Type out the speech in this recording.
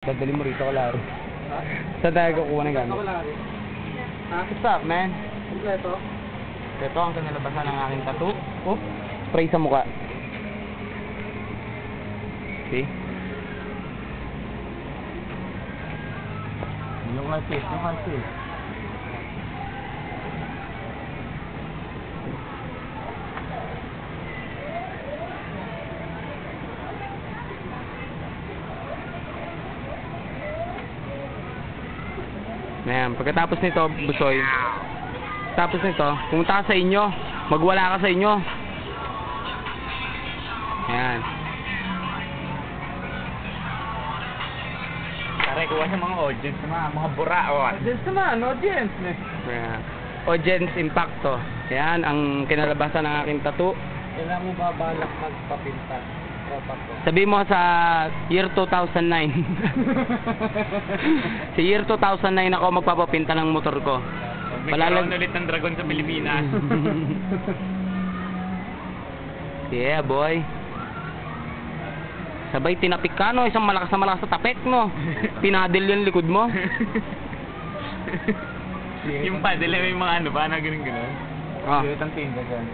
Dadali mo rito, Kalari. Ha? Saan tayo kukuha ng gamit? Kalari. Ha? What's up, man? Kompleto? Ito ang kinalabasan ng aking tattoo. Oh, spray sa mukha. See? Yung artist, yung artist. Ayan, pagkatapos nito, Busoy, tapos nito, pumunta ka sa inyo, magwala ka sa inyo. Ayan. Tara, kuha sa mga audience, mga buraon. Audience naman, audience. Ayan. Audience Impacto. Ayan, ang kinalabasan ng aking tattoo. Kailan mo ba balak magpapinta? Tropa ko. Sabi mo sa year 2009. Sa year 2009 ako magpapapinta ng motor ko. Magkakaroon ulit ng dragon sa Pilipinas. Yeah, boy. Sabay tinapik ka, no? Isang malakas na tapik, no? Pinadil yung likod mo. Yung paddle, may mga ano ba na ganun-ganun? Ah. Ang tinda dyan.